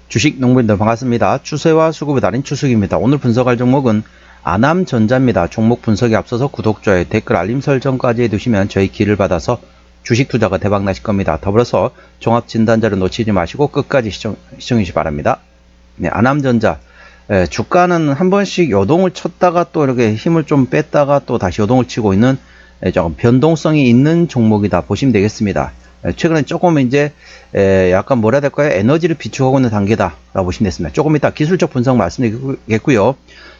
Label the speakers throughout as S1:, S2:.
S1: 주식 농부인들 반갑습니다. 추세와 수급의 달인 추석입니다. 오늘 분석할 종목은 아남전자입니다. 종목 분석에 앞서서 구독, 좋아요, 댓글, 알림 설정까지 해두시면 저희 길을 받아서 주식 투자가 대박 나실 겁니다. 더불어서 종합 진단자를 놓치지 마시고 끝까지 시청해 주시기 바랍니다. 네, 아남전자. 주가는 한 번씩 요동을 쳤다가 또 이렇게 힘을 좀 뺐다가 또 다시 요동을 치고 있는 조금 변동성이 있는 종목이다 보시면 되겠습니다. 최근에 조금 이제 약간 뭐라 해야 될까요? 에너지를 비축하고 있는 단계다 라고 보시면 되겠습니다. 조금 이따 기술적 분석 말씀드리겠고요.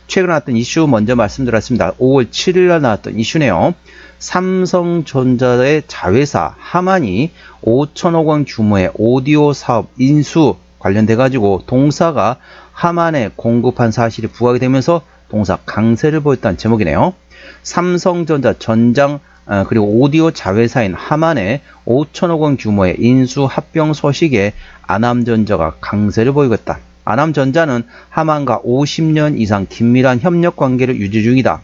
S1: 최근에 나왔던 이슈 먼저 말씀드렸습니다. 5월 7일 날 나왔던 이슈네요. 삼성전자의 자회사 하만이 5천억 원 규모의 오디오 사업 인수 관련돼 가지고 동사가 하만에 공급한 사실이 부각이 되면서 동사 강세를 보였다는 제목이네요. 삼성전자 전장 그리고 오디오 자회사인 하만의 5천억 원 규모의 인수 합병 소식에 아남전자가 강세를 보이고 있다. 아남전자는 하만과 50년 이상 긴밀한 협력 관계를 유지 중이다.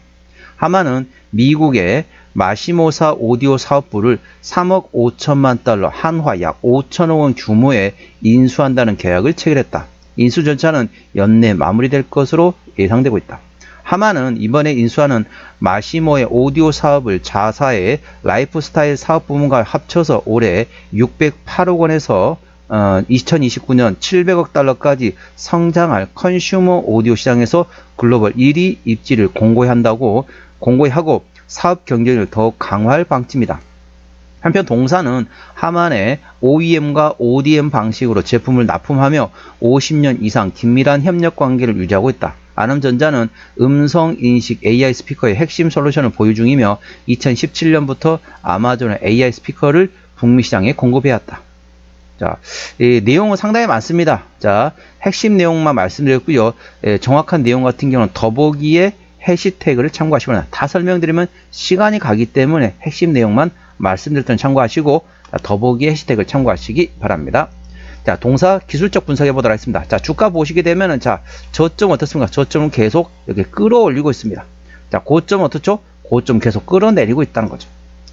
S1: 하만은 미국의 마시모사 오디오 사업부를 3억 5천만 달러 한화 약 5천억 원 규모에 인수한다는 계약을 체결했다. 인수 절차는 연내 마무리될 것으로 예상되고 있다. 하만은 이번에 인수하는 마시모의 오디오 사업을 자사의 라이프스타일 사업 부문과 합쳐서 올해 608억 원에서 2029년 700억 달러까지 성장할 컨슈머 오디오 시장에서 글로벌 1위 입지를 공고히 하고 사업 경쟁을 더욱 강화할 방침이다. 한편 동사는 하만의 OEM과 ODM 방식으로 제품을 납품하며 50년 이상 긴밀한 협력 관계를 유지하고 있다. 아남전자는 음성인식 AI 스피커의 핵심 솔루션을 보유 중이며 2017년부터 아마존의 AI 스피커를 북미 시장에 공급해왔다. 자, 이 내용은 상당히 많습니다. 자, 핵심 내용만 말씀드렸고요. 정확한 내용 같은 경우는 더보기에 해시태그를 참고하시거나 다 설명드리면 시간이 가기 때문에 핵심 내용만 말씀드렸던 참고하시고 더보기에 해시태그를 참고하시기 바랍니다. 자, 동사 기술적 분석해 보도록 하겠습니다. 자, 주가 보시게 되면은 자, 저점 어떻습니까? 저점은 계속 이렇게 끌어올리고 있습니다. 자, 고점 어떻죠? 고점 계속 끌어내리고 있다는 거죠.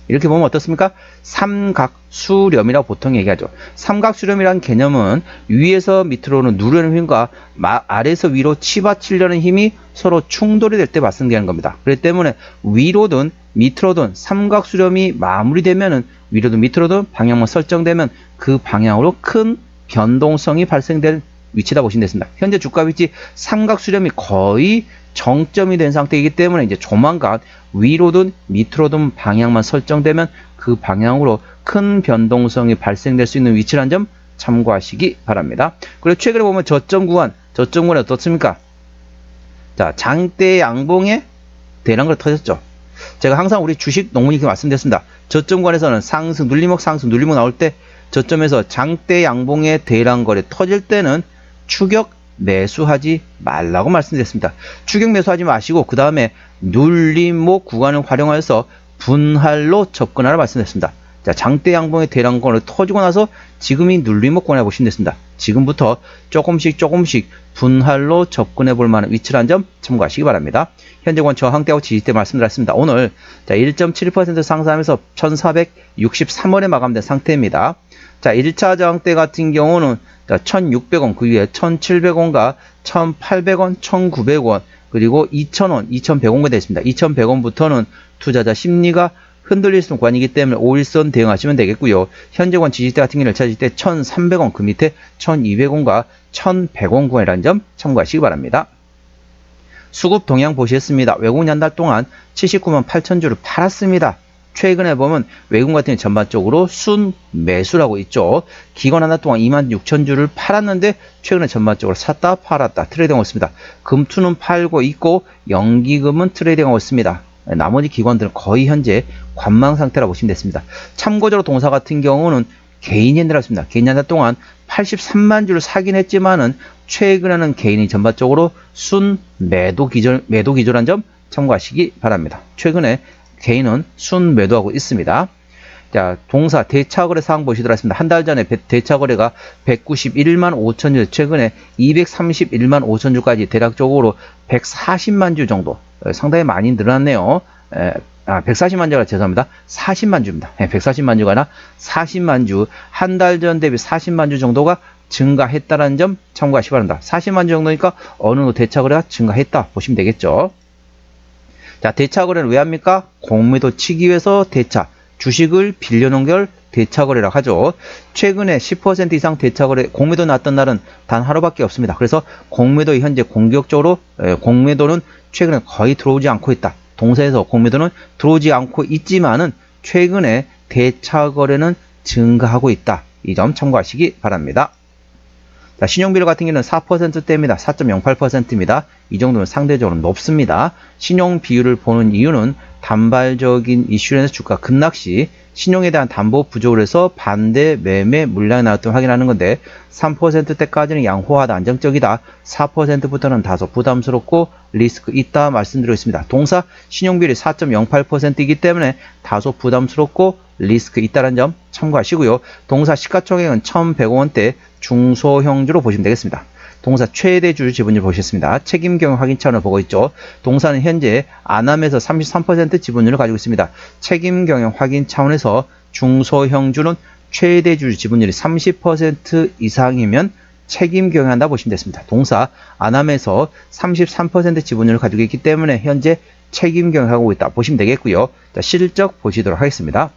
S1: 이렇게 보면 어떻습니까? 삼각수렴이라고 보통 얘기하죠. 삼각수렴이라는 개념은 위에서 밑으로는 누르는 힘과 아래에서 위로 치받치려는 힘이 서로 충돌이 될 때 발생되는 겁니다. 그렇기 때문에 위로든 밑으로든 삼각수렴이 마무리되면은 위로든 밑으로든 방향만 설정되면 그 방향으로 큰 변동성이 발생될 위치다 보시면 되겠습니다. 현재 주가 위치 삼각수렴이 거의 정점이 된 상태이기 때문에 이제 조만간 위로든 밑으로든 방향만 설정되면 그 방향으로 큰 변동성이 발생될 수 있는 위치라는 점 참고하시기 바랍니다. 그리고 최근에 보면 저점 구간이 어떻습니까? 자, 장대 양봉에 대량으로 터졌죠. 제가 항상 우리 주식 농문이렇게 말씀드렸습니다. 저점 구간에서는 상승, 눌림목 나올 때 저점에서 장대 양봉의 대량 거래 터질 때는 추격 매수하지 말라고 말씀드렸습니다. 추격 매수하지 마시고 그 다음에 눌림목 구간을 활용해서 분할로 접근하라 말씀드렸습니다. 자, 장대 양봉의 대량권을 터지고 나서 지금이 눌림목 구간에 보시면 됐습니다. 지금부터 조금씩 분할로 접근해 볼 만한 위치라는 점 참고하시기 바랍니다. 현재 권 저항대하고 지지대 말씀드렸습니다. 오늘 1.7% 상승하면서 1463원에 마감된 상태입니다. 자, 1차 저항대 같은 경우는 1600원, 그 위에 1700원과 1800원, 1900원, 그리고 2000원, 2100원가 되어 있습니다. 2100원부터는 투자자 심리가 흔들릴 수 있는 구간이기 때문에 5일선 대응하시면 되겠고요. 현재권 지지대 같은 경우를 찾을 때 1300원, 그 밑에 1200원과 1100원 구간이라는 점 참고하시기 바랍니다. 수급 동향 보시겠습니다. 외국인 한 달 동안 79만 8천주를 팔았습니다. 최근에 보면 외국인 같은 경우 전반적으로 순 매수라고 있죠. 기관 한 달 동안 2만 6천 주를 팔았는데 최근에 전반적으로 샀다 팔았다 트레이딩하고 있습니다. 금투는 팔고 있고 연기금은 트레이딩하고 있습니다. 나머지 기관들은 거의 현재 관망 상태라고 보시면 됐습니다. 참고적으로 동사 같은 경우는 개인이 흔들었습니다. 개인이 한 달 동안 83만 주를 사긴 했지만은 최근에는 개인이 전반적으로 순 매도 기조란 점 참고하시기 바랍니다. 최근에 개인은 순 매도하고 있습니다. 자, 동사 대차거래 상황 보시도록 하겠습니다. 한 달 전에 대차거래가 191만 5천 주, 최근에 231만 5천 주까지 대략적으로 140만 주 정도, 상당히 많이 늘어났네요. 140만 주가 죄송합니다. 40만 주입니다. 140만 주가 아니라 40만 주, 한 달 전 대비 40만 주 정도가 증가했다라는 점 참고하시기 바랍니다. 40만 주 정도니까 어느 정도 대차거래가 증가했다 보시면 되겠죠. 자, 대차거래는 왜 합니까? 공매도 치기 위해서 대차, 주식을 빌려놓은 걸 대차거래라고 하죠. 최근에 10% 이상 대차거래, 공매도 났던 날은 단 하루밖에 없습니다. 그래서 공매도 현재 공격적으로, 공매도는 최근에 거의 들어오지 않고 있다. 동사에서 공매도는 들어오지 않고 있지만은 최근에 대차거래는 증가하고 있다. 이 점 참고하시기 바랍니다. 자, 신용비율 같은 경우는 4%대입니다. 4.08%입니다. 이 정도는 상대적으로 높습니다. 신용비율을 보는 이유는 단발적인 이슈에서 주가 급락시 신용에 대한 담보 부족을 해서 반대 매매 물량이 나왔던 확인하는 건데 3%대까지는 양호하다, 안정적이다. 4%부터는 다소 부담스럽고 리스크 있다 말씀드리고 있습니다. 동사 신용비율이 4.08%이기 때문에 다소 부담스럽고 리스크 있다는 점 참고하시고요. 동사 시가총액은 1,100원대 중소형주로 보시면 되겠습니다. 동사 최대 주주 지분율 보셨습니다. 책임 경영 확인 차원을 보고 있죠. 동사는 현재 아남에서 33% 지분율을 가지고 있습니다. 책임 경영 확인 차원에서 중소형주는 최대 주주 지분율이 30% 이상이면 책임 경영한다 보시면 됐습니다. 동사 아남에서 33% 지분율을 가지고 있기 때문에 현재 책임 경영하고 있다 보시면 되겠고요. 자, 실적 보시도록 하겠습니다.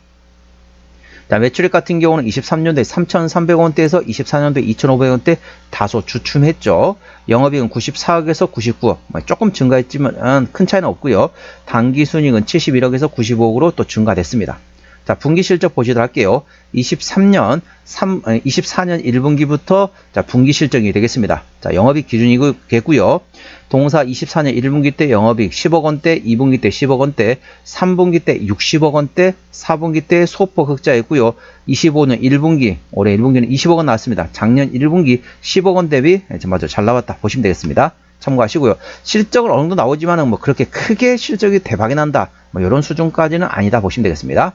S1: 자, 매출액 같은 경우는 23년도에 3,300원대에서 24년도에 2,500원대 다소 주춤했죠. 영업이익은 94억에서 99억, 조금 증가했지만 큰 차이는 없고요. 당기순이익은 71억에서 95억으로 또 증가됐습니다. 자, 분기 실적 보시도록 할게요. 24년 1분기부터 자, 분기 실적이 되겠습니다. 자, 영업이익 기준이겠고요. 동사 24년 1분기 때 영업이익 10억 원대, 2분기 때 10억 원대, 3분기 때 60억 원대, 4분기 때 소폭 흑자였고요. 25년 1분기, 올해 1분기는 20억 원 나왔습니다. 작년 1분기 10억 원 대비 맞아 잘 나왔다 보시면 되겠습니다. 참고하시고요. 실적은 어느 정도 나오지만은 뭐 그렇게 크게 실적이 대박이 난다, 뭐 이런 수준까지는 아니다 보시면 되겠습니다.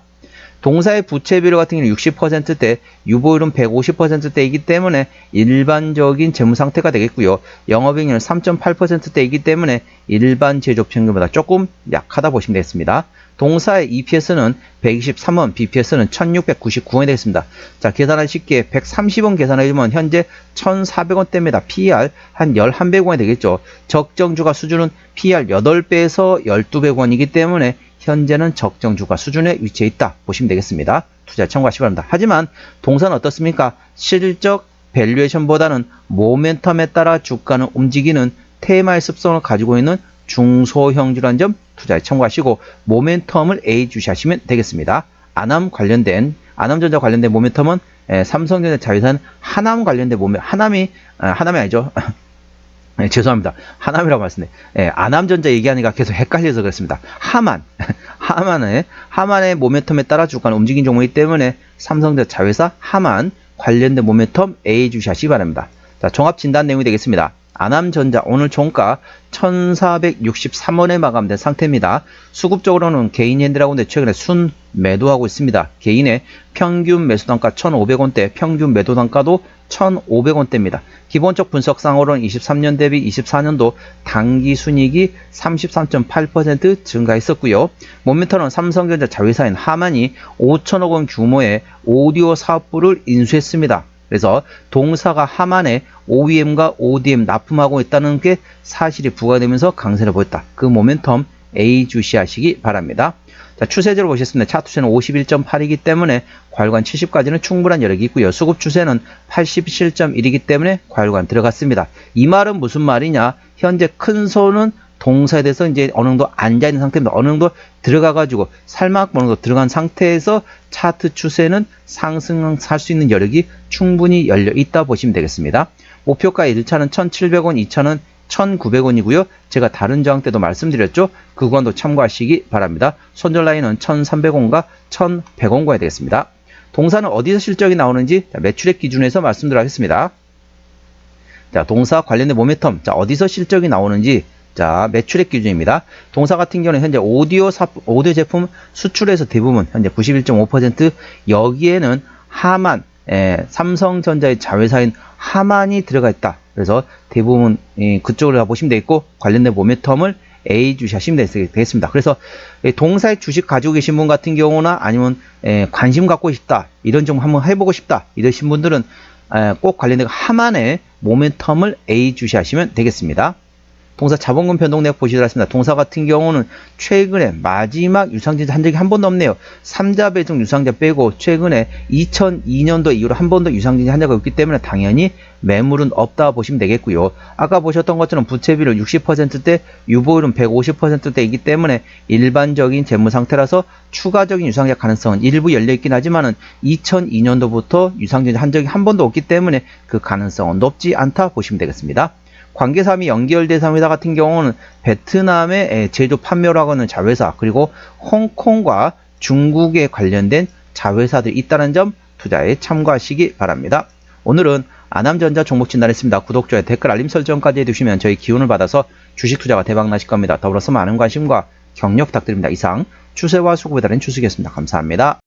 S1: 동사의 부채 비율 같은 경우는 60%대, 유보율은 150%대이기 때문에 일반적인 재무 상태가 되겠고요. 영업이익률은 3.8%대이기 때문에 일반 제조업 평균보다 조금 약하다 보시면 되겠습니다. 동사의 EPS는 123원, BPS는 1699원이 되겠습니다. 자, 계산하기 쉽게 130원 계산해주면 현재 1400원대입니다. PER 한 1100원이 되겠죠. 적정주가 수준은 PER 8배에서 1200원이기 때문에 현재는 적정주가 수준에 위치해 있다 보시면 되겠습니다. 투자 참고하시기 바랍니다. 하지만 동사는 어떻습니까? 실적 밸류에이션보다는 모멘텀에 따라 주가는 움직이는 테마의 습성을 가지고 있는 중소형주라는 점 투자에 참고하시고 모멘텀을 A주시하시면 되겠습니다. 아남전자 관련된 모멘텀은 삼성전자 자회사는 하남 관련된 하남이 아니죠. 네, 죄송합니다. 하남이라고 말씀드렸는데, 아남전자 얘기하니까 계속 헷갈려서 그렇습니다. 하만의 모멘텀에 따라 주가는 움직인 종목이기 때문에 삼성전자 자회사 하만 관련된 모멘텀 A 주시하시기 바랍니다. 자, 종합 진단 내용이 되겠습니다. 아남전자 오늘 종가 1463원에 마감된 상태입니다. 수급적으로는 개인 핸들하고는 최근에 순 매도하고 있습니다. 개인의 평균 매수 단가 1,500원대, 평균 매도 단가도 1,500원대입니다. 기본적 분석상으로는 23년 대비 24년도 당기순이익이 33.8% 증가했었고요. 모멘텀은 삼성전자 자회사인 하만이 5천억 원 규모의 오디오 사업부를 인수했습니다. 그래서 동사가 하만에 OEM과 ODM 납품하고 있다는 게 사실이 부과되면서 강세를 보였다. 그 모멘텀 A 주시하시기 바랍니다. 자, 추세제로 보셨습니다. 차트 추세는 51.8이기 때문에 과열관 70까지는 충분한 여력이 있고요. 수급 추세는 87.1이기 때문에 과열관 들어갔습니다. 이 말은 무슨 말이냐? 현재 큰 손은 동사에 대해서 이제 어느 정도 앉아있는 상태입니다. 어느 정도 들어가가지고 살만큼 어느 정도 들어간 상태에서 차트 추세는 상승할 수 있는 여력이 충분히 열려 있다 보시면 되겠습니다. 목표가 1차는 1,700원, 2차는 1,900원이고요. 제가 다른 저항 때도 말씀드렸죠. 그 구간도 참고하시기 바랍니다. 손절 라인은 1,300원과 1,100원과야 되겠습니다. 동사는 어디서 실적이 나오는지 매출액 기준에서 말씀드리겠습니다. 자, 동사 관련된 모멘텀, 자, 어디서 실적이 나오는지, 자, 매출액 기준입니다. 동사 같은 경우는 현재 오디오 제품 수출에서 대부분 현재 91.5%, 여기에는 하만, 삼성전자의 자회사인 하만이 들어가 있다. 그래서 대부분 그쪽으로 보시면 되겠고, 관련된 모멘텀을 A 주시하시면 되겠습니다. 그래서 동사의 주식 가지고 계신 분 같은 경우나 아니면 관심 갖고 싶다, 이런 좀 한번 해보고 싶다 이러신 분들은 꼭 관련된 하만의 모멘텀을 A 주시하시면 되겠습니다. 동사 자본금 변동 내역 보시도록 하겠습니다. 동사 같은 경우는 최근에 마지막 유상증자 한 적이 한 번도 없네요. 3자 배정 유상증자 빼고 최근에 2002년도 이후로 한 번도 유상증자 한 적이 없기 때문에 당연히 매물은 없다 보시면 되겠고요. 아까 보셨던 것처럼 부채비율 60%대, 유보율은 150%대이기 때문에 일반적인 재무 상태라서 추가적인 유상증자 가능성은 일부 열려있긴 하지만은 2002년도부터 유상증자 한 적이 한 번도 없기 때문에 그 가능성은 높지 않다 보시면 되겠습니다. 관계사항이 연결된 사무회사 같은 경우는 베트남의 제조 판매로 하는 자회사, 그리고 홍콩과 중국에 관련된 자회사들이 있다는 점 투자에 참고하시기 바랍니다. 오늘은 아남전자 종목 진단했습니다. 구독, 좋아요, 댓글, 알림 설정까지 해두시면 저희 기운을 받아서 주식 투자가 대박나실 겁니다. 더불어서 많은 관심과 격려 부탁드립니다. 이상 추세와 수급에 따른 추석이었습니다. 감사합니다.